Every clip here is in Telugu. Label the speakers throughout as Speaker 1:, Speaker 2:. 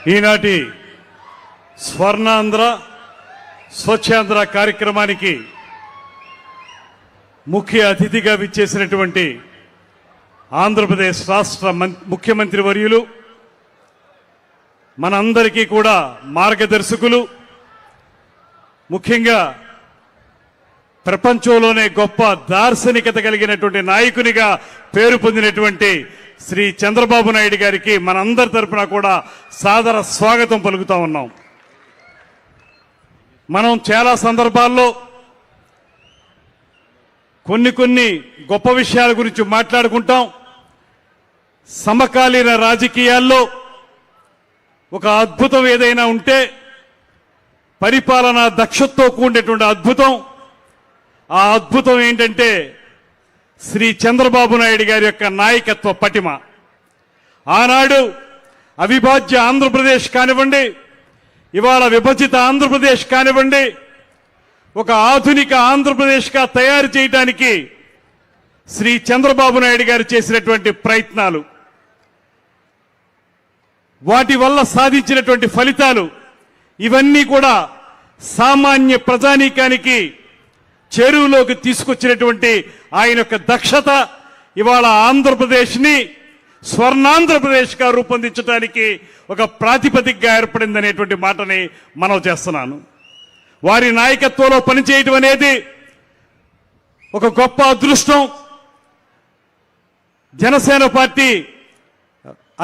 Speaker 1: ఈనాటి స్వర్ణాంధ్ర స్వచ్ఛాంధ్ర కార్యక్రమానికి ముఖ్య అతిథిగా విచ్చేసినటువంటి ఆంధ్రప్రదేశ్ రాష్ట్ర ముఖ్యమంత్రి వర్యులు మనందరికీ కూడా మార్గదర్శకులు, ముఖ్యంగా ప్రపంచంలోనే గొప్ప దార్శనికత కలిగినటువంటి నాయకునిగా పేరు పొందినటువంటి శ్రీ చంద్రబాబు నాయుడు గారికి మనందరి తరపున కూడా సాదర స్వాగతం పలుకుతా ఉన్నాం. మనం చాలా సందర్భాల్లో కొన్ని గొప్ప విషయాల గురించి మాట్లాడుకుంటాం. సమకాలీన రాజకీయాల్లో ఒక అద్భుతం ఏదైనా ఉంటే పరిపాలనా దక్షతతో కూడినటువంటి అద్భుతం. ఆ అద్భుతం ఏంటంటే శ్రీ చంద్రబాబు నాయుడు గారి యొక్క నాయకత్వ పటిమ. ఆనాడు అవిభాజ్య ఆంధ్రప్రదేశ్ కానివ్వండి, ఇవాళ విభజిత ఆంధ్రప్రదేశ్ కానివ్వండి, ఒక ఆధునిక ఆంధ్రప్రదేశ్గా తయారు చేయడానికి శ్రీ చంద్రబాబు నాయుడు గారు చేసినటువంటి ప్రయత్నాలు, వాటి వల్ల సాధించినటువంటి ఫలితాలు, ఇవన్నీ కూడా సామాన్య ప్రజానీకానికి చెరువులోకి తీసుకొచ్చినటువంటి ఆయన యొక్క దక్షత ఇవాళ ఆంధ్రప్రదేశ్ని స్వర్ణాంధ్రప్రదేశ్గా రూపొందించడానికి ఒక ప్రాతిపదికగా ఏర్పడిందనేటువంటి మాటని మనం చేస్తున్నాను. వారి నాయకత్వంలో పనిచేయటం అనేది ఒక గొప్ప అదృష్టం. జనసేన పార్టీ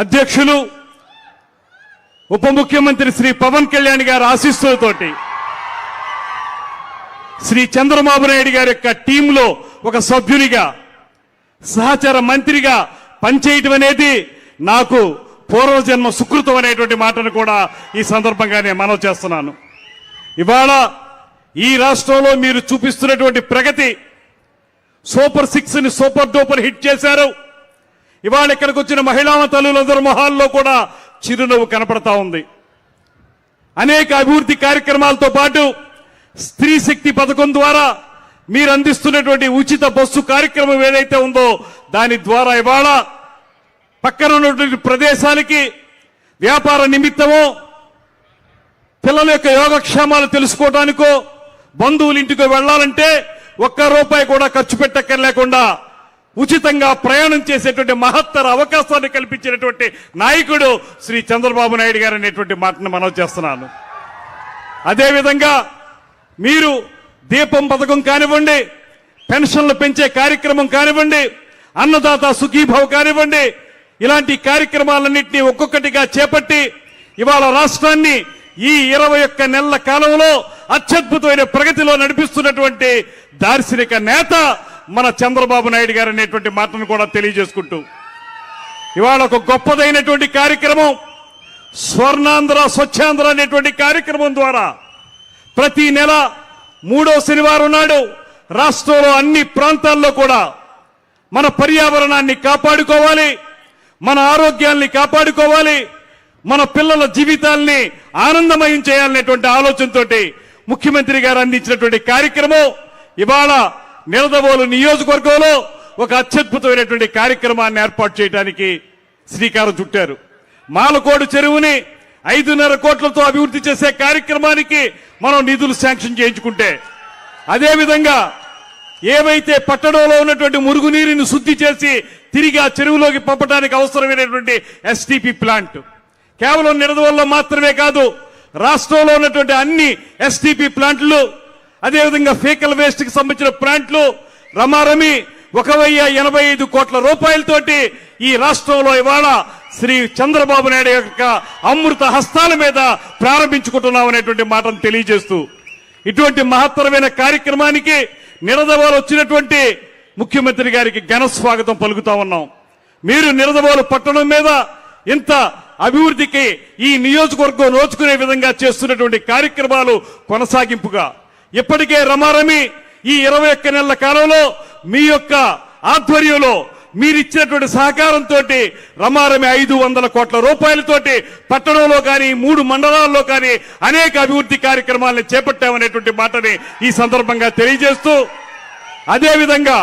Speaker 1: అధ్యక్షులు ఉప ముఖ్యమంత్రి శ్రీ పవన్ కళ్యాణ్ గారి ఆశీస్సులతోటి శ్రీ చంద్రబాబు నాయుడు గారి యొక్క టీంలో ఒక సభ్యునిగా, సహచర మంత్రిగా పనిచేయటం అనేది నాకు పూర్వజన్మ సుకృతం అనేటువంటి మాటను కూడా ఈ సందర్భంగా నేను మనవి చేస్తున్నాను. ఇవాళ ఈ రాష్ట్రంలో మీరు చూపిస్తున్నటువంటి ప్రగతి, సూపర్ 6 ని సూపర్ డూపర్ హిట్ చేశారు. ఇవాళ ఇక్కడికి వచ్చిన మహిళా తల్లులందరి మొహాల్లో కూడా చిరునవ్వు కనపడతా ఉంది. అనేక అభివృద్ధి కార్యక్రమాలతో పాటు స్త్రీ శక్తి పథకం ద్వారా మీరు అందిస్తున్నటువంటి ఉచిత బస్సు కార్యక్రమం ఏదైతే ఉందో దాని ద్వారా ఇవాళ పక్కన ఉన్నటువంటి ప్రదేశాలకి వ్యాపార నిమిత్తమో, పిల్లల యొక్క యోగక్షేమాలు తెలుసుకోవడానికో, బంధువుల ఇంటికి వెళ్లాలంటే ₹1 కూడా ఖర్చు పెట్టక్కర్లేకుండా ఉచితంగా ప్రయాణం చేసేటువంటి మహత్తర అవకాశాన్ని కల్పించినటువంటి నాయకుడు శ్రీ చంద్రబాబు నాయుడు గారు అనేటువంటి మాటను మనం చేస్తున్నాను. అదేవిధంగా మీరు దీపం పథకం కానివ్వండి, పెన్షన్లు పెంచే కార్యక్రమం కానివ్వండి, అన్నదాత సుఖీభావ్ కానివ్వండి, ఇలాంటి కార్యక్రమాలన్నింటినీ ఒక్కొక్కటిగా చేపట్టి ఇవాళ రాష్ట్రాన్ని ఈ 21 నెలల కాలంలో అత్యద్భుతమైన ప్రగతిలో నడిపిస్తున్నటువంటి దార్శనిక నేత మన చంద్రబాబు నాయుడు గారు అనేటువంటి మాటను కూడా తెలియజేసుకుంటూ ఇవాళ ఒక గొప్పదైనటువంటి కార్యక్రమం స్వర్ణాంధ్ర స్వచ్ఛాంధ్ర అనేటువంటి కార్యక్రమం ద్వారా ప్రతి నెల 3వ శనివారం నాడు రాష్ట్రంలో అన్ని ప్రాంతాల్లో కూడా మన పర్యావరణాన్ని కాపాడుకోవాలి, మన ఆరోగ్యాన్ని కాపాడుకోవాలి, మన పిల్లల జీవితాల్ని ఆనందమయం చేయాలనేటువంటి ఆలోచనతో ముఖ్యమంత్రి గారు అందించినటువంటి కార్యక్రమం ఇవాళ నిడదవోలు నియోజకవర్గంలో ఒక అత్యద్భుతమైనటువంటి కార్యక్రమాన్ని ఏర్పాటు చేయడానికి శ్రీకారం చుట్టారు. మాలకోడు చెరువుని 5.5 కోట్లతో అభివృద్ధి చేసే కార్యక్రమానికి మనం నిధులు శాంక్షన్ చేయించుకుంటే, అదేవిధంగా ఏవైతే పట్టణంలో ఉన్నటువంటి మురుగునీరుని శుద్ధి చేసి తిరిగి ఆ చెరువులోకి పంపడానికి అవసరమైనటువంటి ఎస్టీపీ ప్లాంట్ కేవలం నిడదవోలులో మాత్రమే కాదు, రాష్ట్రంలో ఉన్నటువంటి అన్ని ఎస్టీపీ ప్లాంట్లు, అదేవిధంగా ఫేకల్ వేస్ట్ కి సంబంధించిన ప్లాంట్లు రమారమి 1,085 కోట్ల రూపాయలతోటి ఈ రాష్ట్రంలో ఇవాళ శ్రీ చంద్రబాబు నాయుడు యొక్క అమృత హస్తాల మీద ప్రారంభించుకుంటున్నాం అనేటువంటి మాటను తెలియజేస్తూ ఇటువంటి మహత్తరమైన కార్యక్రమానికి నిడదవోలు వచ్చినటువంటి ముఖ్యమంత్రి గారికి ఘన స్వాగతం పలుకుతా ఉన్నాం. మీరు నిడదవోలు పట్టణం మీద ఇంత అభివృద్ధికి ఈ నియోజకవర్గం నోచుకునే విధంగా చేస్తున్నటువంటి కార్యక్రమాలు కొనసాగింపుగా ఇప్పటికే రమారమి ఈ 21 నెలల కాలంలో మీ యొక్క ఆధ్వర్యంలో మీరిచ్చినటువంటి సహకారంతో రమారమి 500 కోట్ల రూపాయలతోటి పట్టణంలో కానీ 3 మండలాల్లో కానీ అనేక అభివృద్ధి కార్యక్రమాలను చేపట్టామనేటువంటి మాటని ఈ సందర్భంగా తెలియజేస్తూ, అదేవిధంగా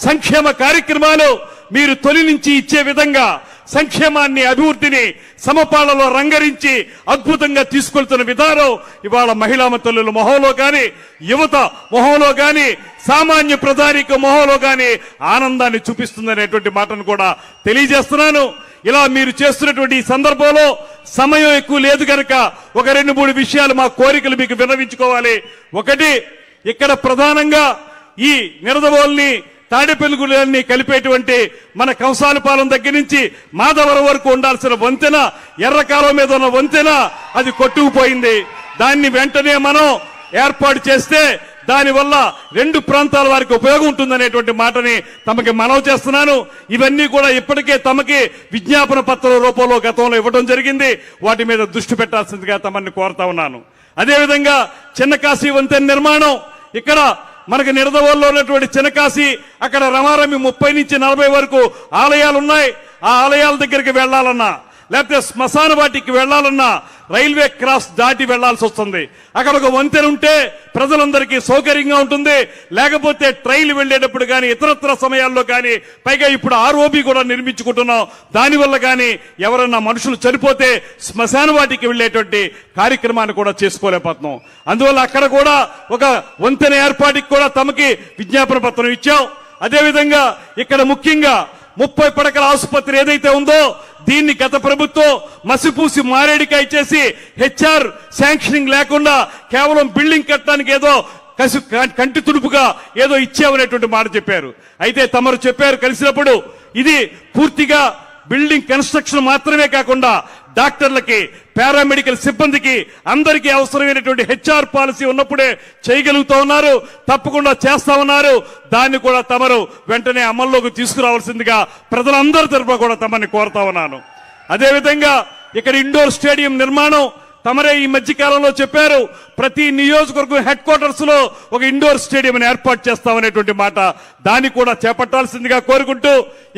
Speaker 1: సంక్షేమ కార్యక్రమాలు మీరు తొలి నుంచి ఇచ్చే విధంగా సంక్షేమాన్ని అభివృద్ధిని సమపాలలో రంగరించి అద్భుతంగా తీసుకెళ్తున్న విధానం ఇవాళ మహిళా తల్లుల మొహంలో గాని, యువత మొహంలో గాని, సామాన్య ప్రజానిక మొహంలో గాని ఆనందాన్ని చూపిస్తుందనేటువంటి మాటను కూడా తెలియజేస్తున్నాను. ఇలా మీరు చేస్తున్నటువంటి ఈ సందర్భంలో సమయం ఎక్కువ లేదు కనుక ఒక 2-3 విషయాలు మా కోరికలు మీకు విన్నవించుకోవాలి. ఒకటి, ఇక్కడ ప్రధానంగా ఈ నిడదవోలుని తాడేపల్లిగూడెన్ని కలిపేటువంటి మన కంసాలపాలెం దగ్గర నుంచి మాధవరం వరకు ఉండాల్సిన వంతెన, ఎర్రకాలం మీద ఉన్న వంతెన అది కొట్టుకుపోయింది. దాన్ని వెంటనే మనం ఏర్పాటు చేస్తే దానివల్ల 2 ప్రాంతాల వారికి ఉపయోగం ఉంటుందనేటువంటి మాటని తమకి మనవి చేస్తున్నాను. ఇవన్నీ కూడా ఇప్పటికే తమకి విజ్ఞాపన పత్రం రూపంలో గతంలో ఇవ్వడం జరిగింది. వాటి మీద దృష్టి పెట్టాల్సిందిగా తమని కోరుతా ఉన్నాను. అదేవిధంగా చిన్నకాశీ వంతెన నిర్మాణం, ఇక్కడ మనకి నిడదవోలులో ఉన్నటువంటి చిన్నకాశీ, అక్కడ రమారమి 30 నుంచి 40 వరకు ఆలయాలు ఉన్నాయి. ఆ ఆలయాల దగ్గరికి వెళ్లాలన్నా లేకపోతే శ్మశాన వాటికి వెళ్లాలన్నా రైల్వే క్రాస్ దాటి వెళ్లాల్సి వస్తుంది. అక్కడ ఒక వంతెన ఉంటే ప్రజలందరికీ సౌకర్యంగా ఉంటుంది. లేకపోతే ట్రైన్ వెళ్లేటప్పుడు కానీ ఇతరత్ర సమయాల్లో కానీ, పైగా ఇప్పుడు ఆర్ఓబి కూడా నిర్మించుకుంటున్నాం, దానివల్ల కానీ ఎవరన్నా మనుషులు చనిపోతే శ్మశాన వాటికి వెళ్లేటువంటి కార్యక్రమాన్ని కూడా చేసుకోలేకపోతున్నాం. అందువల్ల అక్కడ కూడా ఒక వంతెన ఏర్పాటుకి కూడా తమకి విజ్ఞాపన పత్రం ఇచ్చాం. అదేవిధంగా ఇక్కడ ముఖ్యంగా 30 పడకల ఆసుపత్రి ఏదైతే ఉందో దీన్ని గత ప్రభుత్వం మసిపూసి మారేడికాయ చేసి హెచ్ఆర్ శాంక్షనింగ్ లేకుండా కేవలం బిల్డింగ్ కట్టడానికి ఏదో కంటి తుడుపుగా ఏదో ఇచ్చామనేటువంటి మాట చెప్పారు. అయితే తమరు చెప్పారు కలిసినప్పుడు ఇది పూర్తిగా బిల్డింగ్ కన్స్ట్రక్షన్ మాత్రమే కాకుండా డాక్టర్లకి, పారామెడికల్ సిబ్బందికి అందరికీ అవసరమైనటువంటి హెచ్ఆర్ పాలసీ ఉన్నప్పుడే చేయగలుగుతా ఉన్నారు. తప్పకుండా చేస్తా ఉన్నారు. దాన్ని కూడా తమరు వెంటనే అమల్లోకి తీసుకురావాల్సిందిగా ప్రజలందరి తరఫున కూడా తమని కోరుతా ఉన్నాను. అదేవిధంగా ఇక్కడ ఇండోర్ స్టేడియం నిర్మాణం తమరే ఈ మధ్య కాలంలో చెప్పారు. ప్రతి నియోజకవర్గం హెడ్ క్వార్టర్స్ లో ఒక ఇండోర్ స్టేడియం ఏర్పాటు చేస్తామనేటువంటి మాట, దాన్ని కూడా చేపట్టాల్సిందిగా కోరుకుంటూ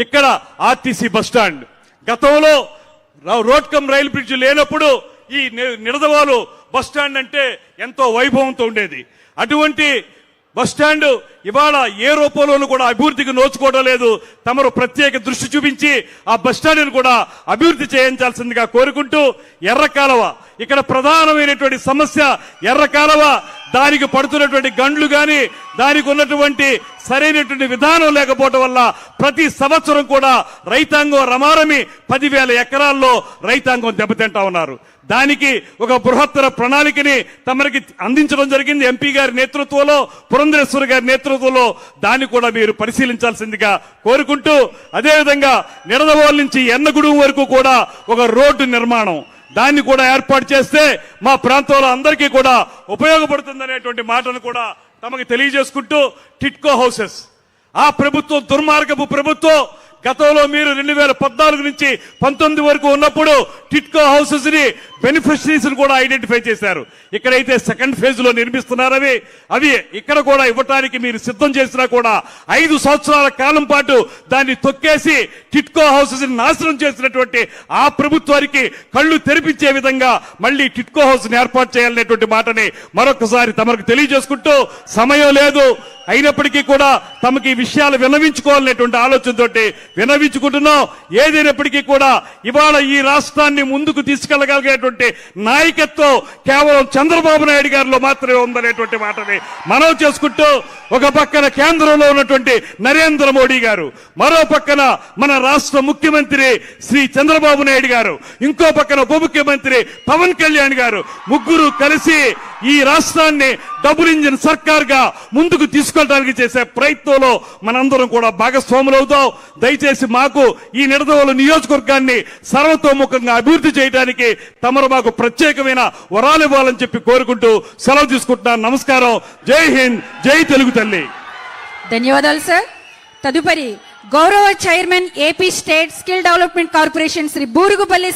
Speaker 1: ఇక్కడ ఆర్టీసీ బస్టాండ్ గతంలో రోడ్కమ్ రైలు బ్రిడ్జ్ లేనప్పుడు ఈ నిడదవోలు బస్టాండ్ అంటే ఎంతో వైభవంతో ఉండేది. అటువంటి బస్టాండ్ ఇవాళ ఏ రూపంలోనూ కూడా అభివృద్ధికి నోచుకోవడం లేదు. తమరు ప్రత్యేక దృష్టి చూపించి ఆ బస్టాండ్ను కూడా అభివృద్ధి చేయించాల్సిందిగా కోరుకుంటూ, ఎర్రకాలవ ఇక్కడ ప్రధానమైనటువంటి సమస్య ఎర్రకాలవ, దానికి పడుతున్నటువంటి గండ్లు గాని, దానికి ఉన్నటువంటి సరైనటువంటి విధానం లేకపోవడం వల్ల ప్రతి సంవత్సరం కూడా రైతాంగం రమారమి 10,000 ఎకరాల్లో రైతాంగం దెబ్బతింటా ఉన్నారు. దానికి ఒక బృహత్తర ప్రణాళికని తమరికి అందించడం జరిగింది ఎంపీ గారి నేతృత్వంలో, పురంధరేశ్వరి గారి నేతృత్వంలో. దాన్ని కూడా మీరు పరిశీలించాల్సిందిగా కోరుకుంటూ, అదేవిధంగా నిడదవోలు నుంచి ఎన్నగూడెం వరకు కూడా ఒక రోడ్డు నిర్మాణం, దాన్ని కూడా ఏర్పాటు చేస్తే మా ప్రాంతంలో అందరికీ కూడా ఉపయోగపడుతుందనేటువంటి మాటను కూడా తమకు తెలియజేసుకుంటూ, టిట్కో హౌసెస్ ఆ ప్రభుత్వం దుర్మార్గపు ప్రభుత్వం. గతంలో మీరు 2014 నుంచి 19 వరకు ఉన్నప్పుడు టిట్కో హౌసెస్ ని బెనిఫిషరీస్ కూడా ఐడెంటిఫై చేశారు. ఇక్కడైతే సెకండ్ ఫేజ్ లో నిర్మిస్తున్నారు. అవి ఇక్కడ కూడా ఇవ్వటానికి మీరు సిద్ధం చేసినా కూడా 5 సంవత్సరాల కాలం పాటు దాన్ని తొక్కేసి టిట్కో హౌసెస్ ని నాశనం చేసినటువంటి ఆ ప్రభుత్వానికి కళ్ళు తెరిపించే విధంగా మళ్ళీ టిట్కో హౌస్ ని ఏర్పాటు చేయాలనేటువంటి మాటని మరొకసారి తమకు తెలియజేసుకుంటూ, సమయం లేదు అయినప్పటికీ కూడా తమకి ఈ విషయాలు విన్నవించుకోవాలనేటువంటి ఆలోచనతోటి విన్నవించుకుంటున్నాం. ఏదైనప్పటికీ కూడా ఇవాళ ఈ రాష్ట్రాన్ని ముందుకు తీసుకెళ్లగలిగేటువంటి నాయకత్వం కేవలం చంద్రబాబు నాయుడు గారిలో మాత్రమే ఉందనేటువంటి మాటని మనం చేసుకుంటూ, ఒక పక్కన కేంద్రంలో ఉన్నటువంటి నరేంద్ర మోడీ గారు, మరో పక్కన మన రాష్ట్ర ముఖ్యమంత్రి శ్రీ చంద్రబాబు నాయుడు గారు, ఇంకో పక్కన ఉప ముఖ్యమంత్రి పవన్ కళ్యాణ్ గారు, ముగ్గురు కలిసి ఈ రాష్ట్రాన్ని డబుల్ ఇంజిన్ సర్కార్ గా ముందుకు తీసుకెళ్ళడానికి చేసే ప్రయత్నంలో మనందరం కూడా భాగస్వాములు అవుతాం. దయచేసి మాకు ఈ నిడదవోలు నియోజకవర్గాన్ని సర్వతోముఖంగా అభివృద్ధి చేయడానికి తమరు మాకు ప్రత్యేకమైన వరాలు ఇవ్వాలని చెప్పి కోరుకుంటూ సెలవు తీసుకుంటున్నాను. నమస్కారం. జై హింద్, జై తెలుగు తల్లి.
Speaker 2: ధన్యవాదాలు సార్. తదుపరి గౌరవ chairman AP state skill development corporation Shri Burugupalli